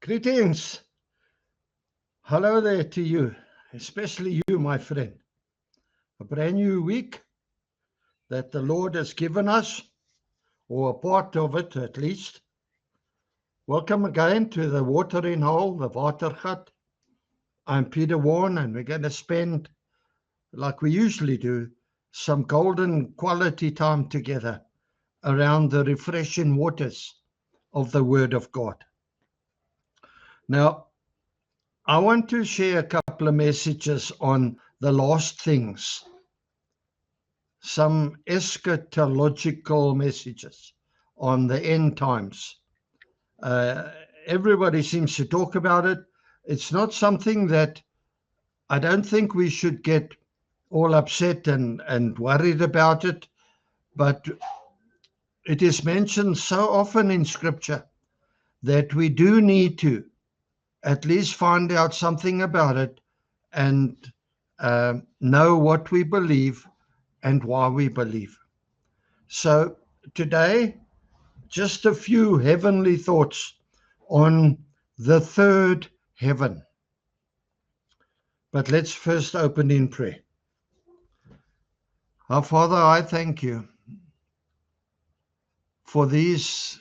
Greetings. Hello there to you, especially you, my friend. A brand new week that the Lord has given us, or a part of it at least. Welcome again to the watering hole, the Watergat. I'm Peter Warren, and we're going to spend, like we usually do, some golden quality time together around the refreshing waters of the Word of God. Now, I want to share a couple of messages on the last things, some eschatological messages on the end times. Everybody seems to talk about it. It's not something that I don't think we should get all upset and worried about it, but it is mentioned so often in Scripture that we do need to at least find out something about it and know what we believe and why we believe. So today, just a few heavenly thoughts on the third heaven. But let's first open in prayer. Our Father, I thank you for these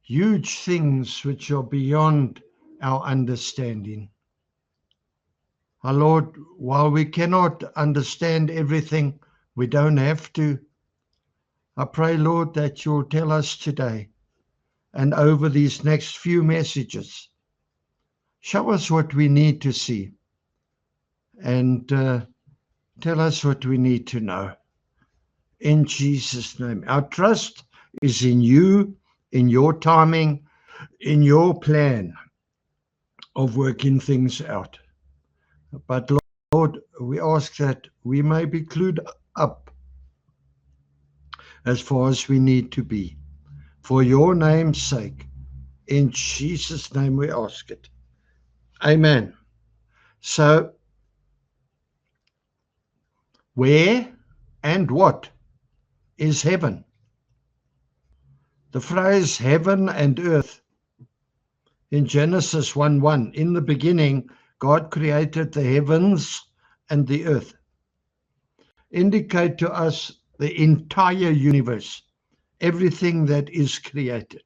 huge things which are beyond our understanding. Our Lord, while we cannot understand everything, we don't have to. I pray, Lord, that you'll tell us today and over these next few messages, show us what we need to see and tell us what we need to know. In Jesus' name. Our trust is in you, in your timing, in your plan of working things out. But Lord, we ask that we may be clued up as far as we need to be. For your name's sake, in Jesus' name we ask it. Amen. So, where and what is heaven? The phrase heaven and earth in Genesis 1:1, in the beginning, God created the heavens and the earth, indicate to us the entire universe, everything that is created.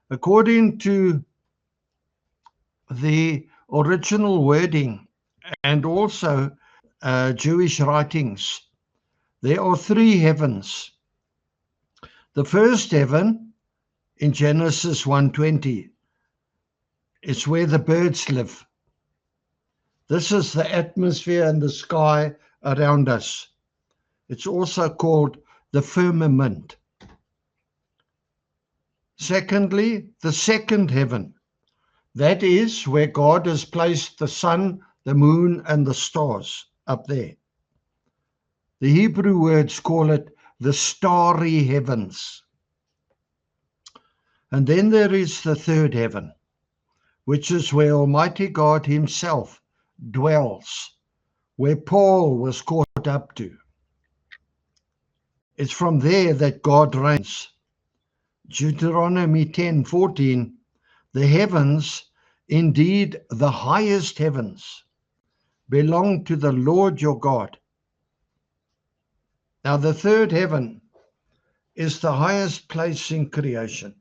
According to the original wording and also Jewish writings, there are three heavens. The first heaven in Genesis 1:20 is where the birds live. This is the atmosphere and the sky around us. It's also called the firmament. Secondly, the second heaven. That is where God has placed the sun, the moon, and the stars up there. The Hebrew words call it the starry heavens. And then there is the third heaven, which is where Almighty God himself dwells, where Paul was caught up to. It's from there that God reigns. Deuteronomy 10:14, the heavens, indeed the highest heavens, belong to the Lord your God. Now the third heaven is the highest place in creation.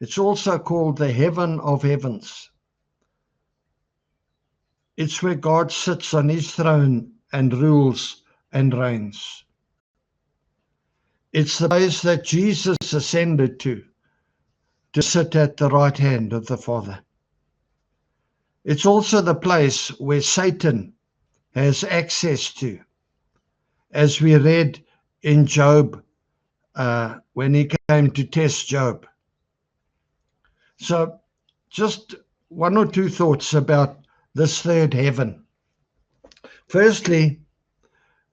It's also called the heaven of heavens. It's where God sits on his throne and rules and reigns. It's the place that Jesus ascended to sit at the right hand of the Father. It's also the place where Satan has access to, as we read in Job when he came to test Job. So just one or two thoughts about this third heaven. Firstly,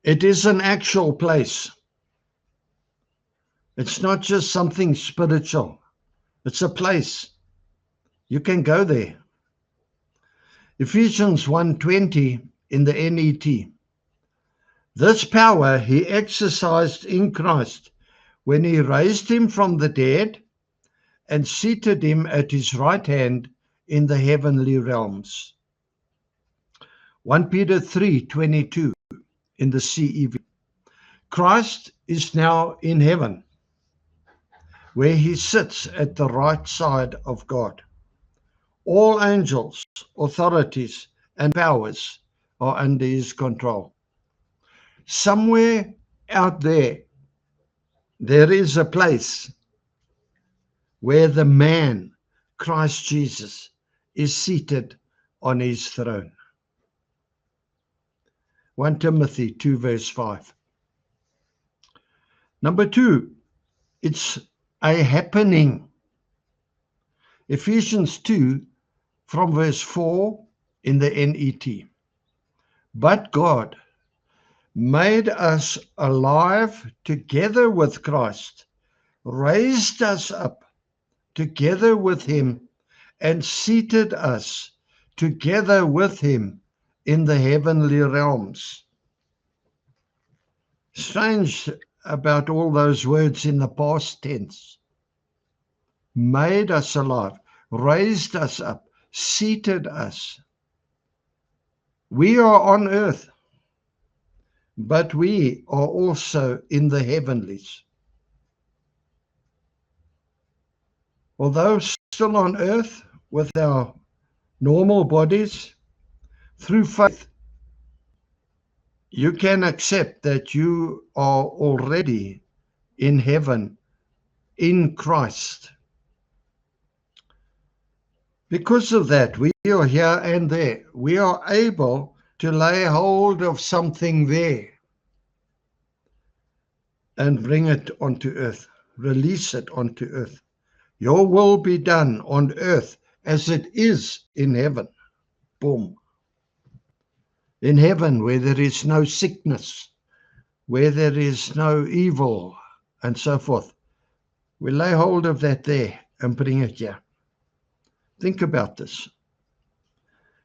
it is an actual place. It's not just something spiritual. It's a place. You can go there. Ephesians 1:20 in the NET. This power he exercised in Christ when he raised him from the dead and seated him at his right hand in the heavenly realms. 1 Peter 3:22 in the CEV. Christ is now in heaven, where he sits at the right side of God. All angels, authorities, and powers are under his control. Somewhere out there is a place where the man, Christ Jesus, is seated on his throne. 1 Timothy 2 verse 5. Number 2, it's a happening. Ephesians 2 from verse 4 in the NET. But God made us alive together with Christ, raised us up together with him, and seated us together with him in the heavenly realms. Strange about all those words in the past tense. Made us alive, raised us up, seated us. We are on earth, but we are also in the heavenlies. Although still on earth with our normal bodies, through faith, you can accept that you are already in heaven in Christ. Because of that, we are here and there. We are able to lay hold of something there and bring it onto earth, release it onto earth. Your will be done on earth as it is in heaven. Boom. In heaven, where there is no sickness, where there is no evil, and so forth. We lay hold of that there and bring it here. Think about this.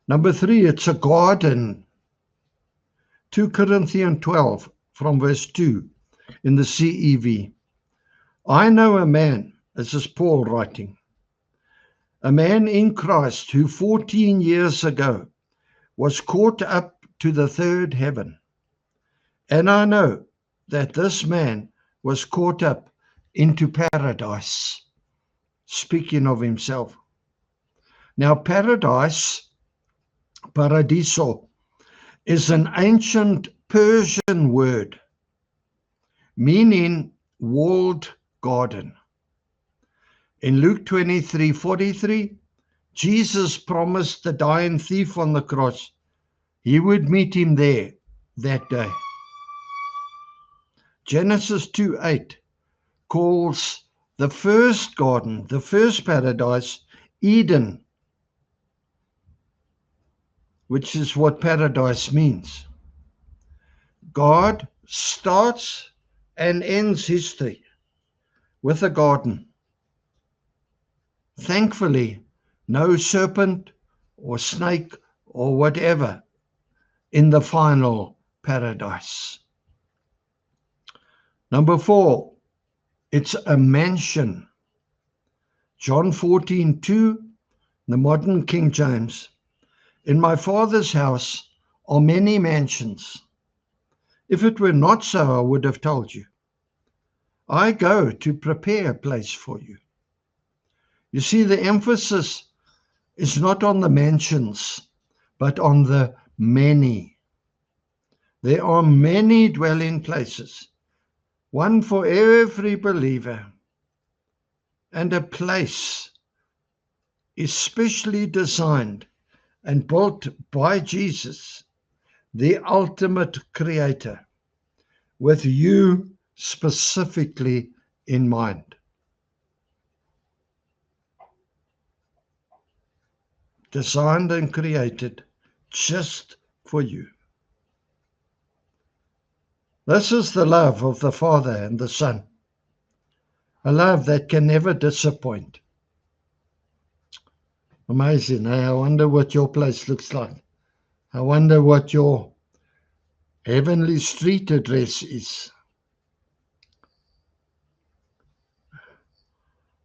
Number 3, it's a garden. 2 Corinthians 12 from verse 2 in the CEV. I know a man, this is Paul writing, a man in Christ who 14 years ago was caught up to the third heaven. And I know that this man was caught up into paradise, speaking of himself. Now, paradise, paradiso, is an ancient Persian word meaning walled garden. In Luke 23:43, Jesus promised the dying thief on the cross he would meet him there that day. Genesis 2:8 calls the first garden, the first paradise, Eden, which is what paradise means. God starts and ends history with a garden. Thankfully, no serpent or snake or whatever in the final paradise. Number 4, it's a mansion. John 14:2, the modern King James. In my Father's house are many mansions. If it were not so, I would have told you. I go to prepare a place for you. You see, the emphasis is not on the mansions, but on the many. There are many dwelling places, one for every believer, and a place especially designed and built by Jesus, the ultimate creator, with you specifically in mind. Designed and created just for you. This is the love of the Father and the Son, a love that can never disappoint. Amazing, eh? I wonder what your place looks like. I wonder what your heavenly street address is.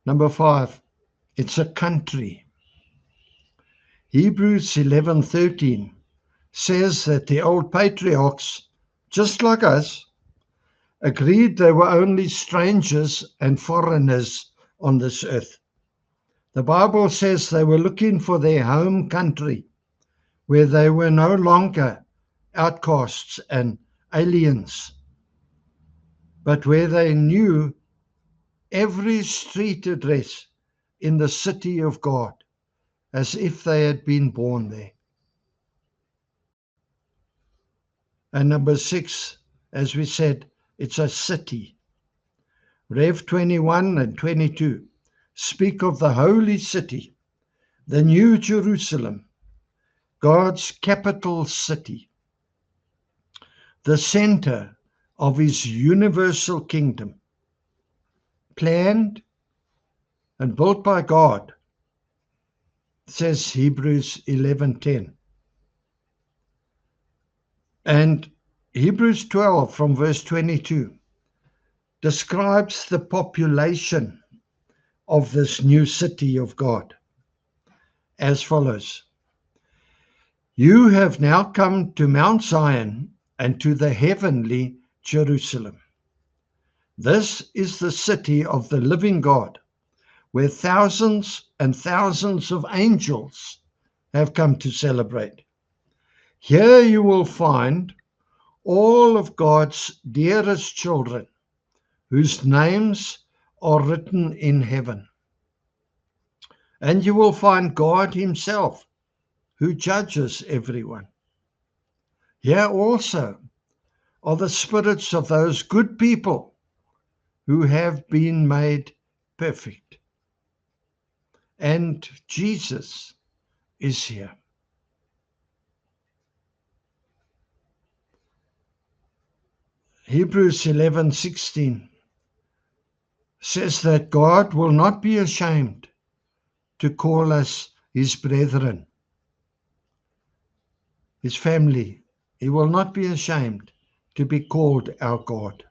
Number 5, It's a country. Hebrews 11:13 says that the old patriarchs, just like us, agreed they were only strangers and foreigners on this earth. The Bible says they were looking for their home country, where they were no longer outcasts and aliens, but where they knew every street address in the city of God as if they had been born there. And number 6, as we said, it's a city. Rev 21 and 22 speak of the holy city, the New Jerusalem, God's capital city, the center of his universal kingdom, planned and built by God, says Hebrews 11:10. And Hebrews 12 from verse 22 describes the population of this new city of God as follows. You have now come to Mount Zion and to the heavenly Jerusalem. This is the city of the living God, where thousands and thousands of angels have come to celebrate. Here you will find all of God's dearest children, whose names are written in heaven. And you will find God himself, who judges everyone. Here also are the spirits of those good people who have been made perfect. And Jesus is here. Hebrews 11:16 says that God will not be ashamed to call us his brethren, his family. He will not be ashamed to be called our God.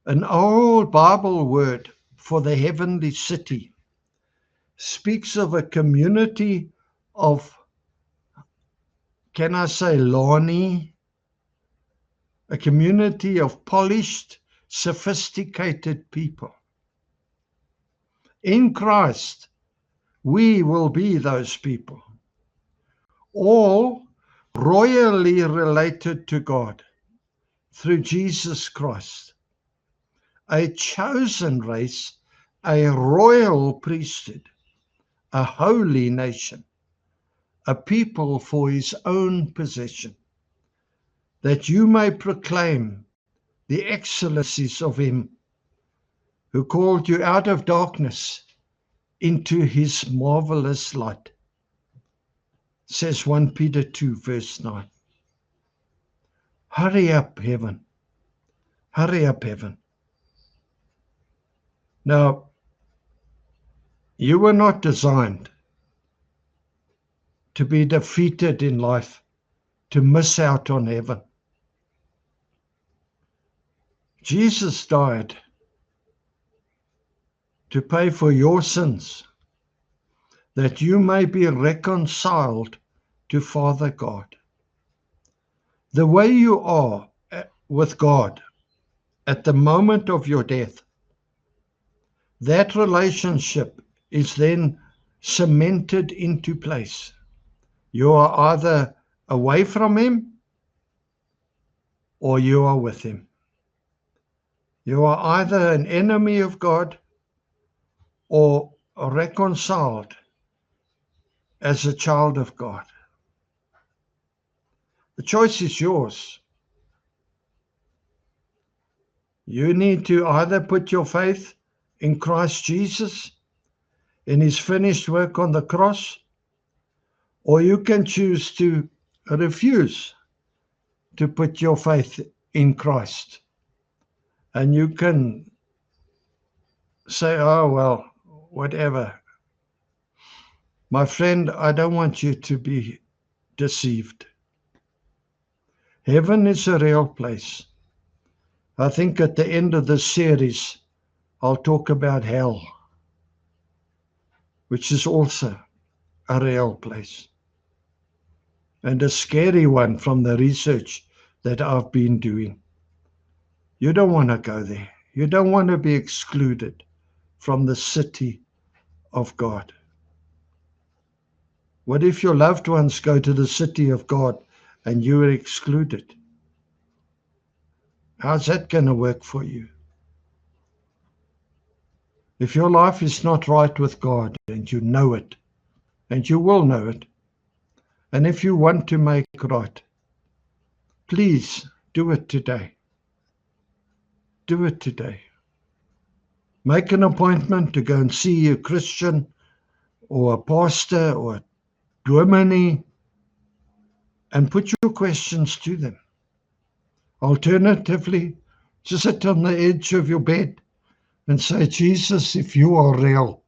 An old Bible word for the heavenly city speaks of a community of, can I say, Lani, a community of polished, sophisticated people. In Christ, we will be those people, all royally related to God through Jesus Christ, a chosen race, a royal priesthood, a holy nation, a people for his own possession, that you may proclaim the excellencies of him who called you out of darkness into his marvelous light, says 1 Peter 2 verse 9. Hurry up, heaven. Hurry up, heaven. Now, you were not designed to be defeated in life, to miss out on heaven. Jesus died to pay for your sins, that you may be reconciled to Father God. The way you are with God at the moment of your death, that relationship is then cemented into place. You are either away from him or you are with him. You are either an enemy of God or reconciled as a child of God. The choice is yours. You need to either put your faith in Christ Jesus, in his finished work on the cross, or you can choose to refuse to put your faith in Christ. And you can say, oh, well, whatever. My friend, I don't want you to be deceived. Heaven is a real place. I think at the end of this series, I'll talk about hell. which is also a real place, and a scary one from the research that I've been doing. You don't want to go there. You don't want to be excluded from the city of God. What if your loved ones go to the city of God and you are excluded? How's that going to work for you? If your life is not right with God and you know it, and you will know it, and if you want to make it right, please do it today. Do it today. Make an appointment to go and see a Christian or a pastor or a dominee and put your questions to them. Alternatively, just sit on the edge of your bed and say, Jesus, if you are real,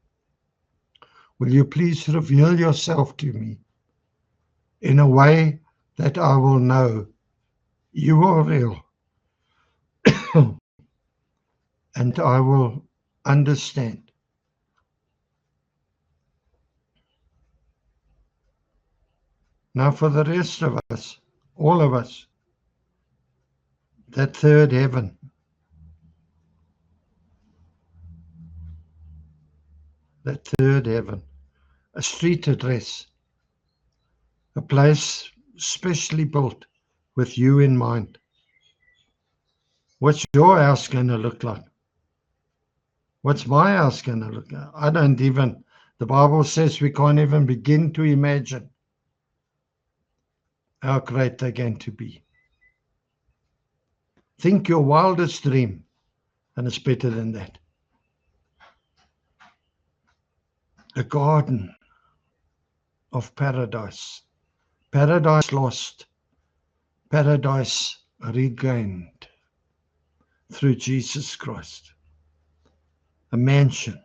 will you please reveal yourself to me in a way that I will know you are real and I will understand. Now for the rest of us, all of us, that third heaven, a street address, a place specially built with you in mind. What's your house going to look like? What's my house going to look like? The Bible says we can't even begin to imagine how great they're going to be. Think your wildest dream, and it's better than that. A garden of paradise. Paradise lost, paradise regained through Jesus Christ. A mansion,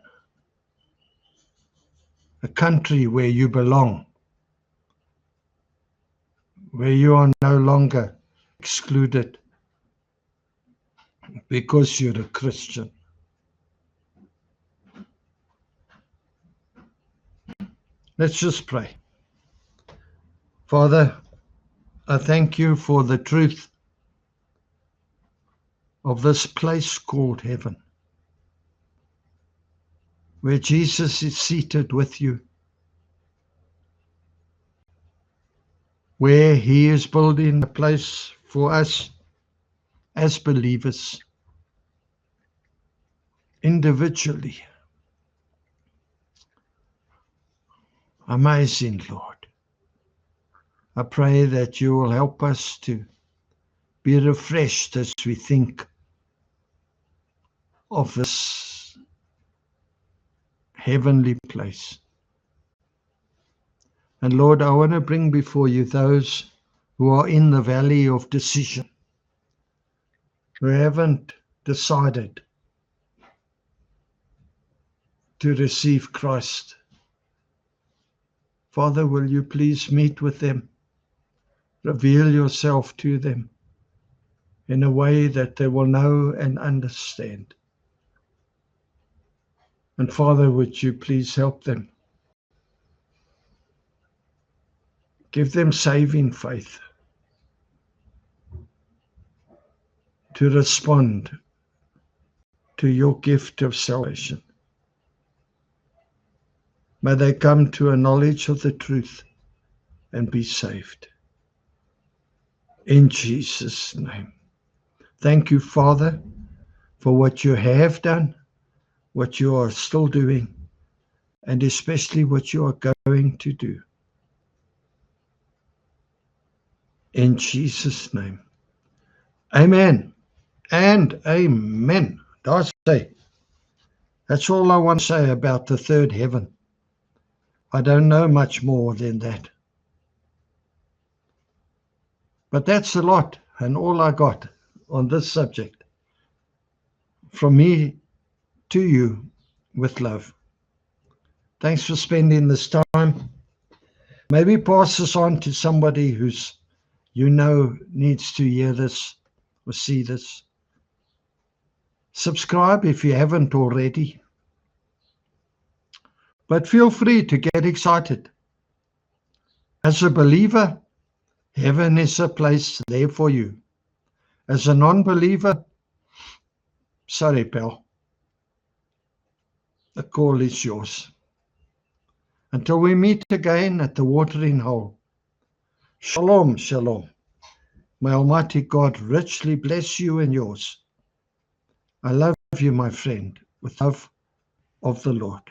a country where you belong, where you are no longer excluded because you're a Christian. Let's just pray. Father, I thank you for the truth of this place called heaven, where Jesus is seated with you, where he is building a place for us as believers, individually. Amazing, Lord. I pray that you will help us to be refreshed as we think of this heavenly place. And Lord, I want to bring before you those who are in the valley of decision, who haven't decided to receive Christ. Father, will you please meet with them, reveal yourself to them in a way that they will know and understand. And Father, would you please help them? Give them saving faith to respond to your gift of salvation. May they come to a knowledge of the truth and be saved. In Jesus' name. Thank you, Father, for what you have done, what you are still doing, and especially what you are going to do. In Jesus' name. Amen and amen. That's all I want to say about the third heaven. I don't know much more than that. But that's a lot and all I got on this subject. From me to you with love. Thanks for spending this time. Maybe pass this on to somebody who's needs to hear this or see this. Subscribe if you haven't already. But feel free to get excited. As a believer, heaven is a place there for you. As a non-believer, sorry, pal, the call is yours. Until we meet again at the watering hole. Shalom, shalom. May Almighty God richly bless you and yours. I love you, my friend, with love of the Lord.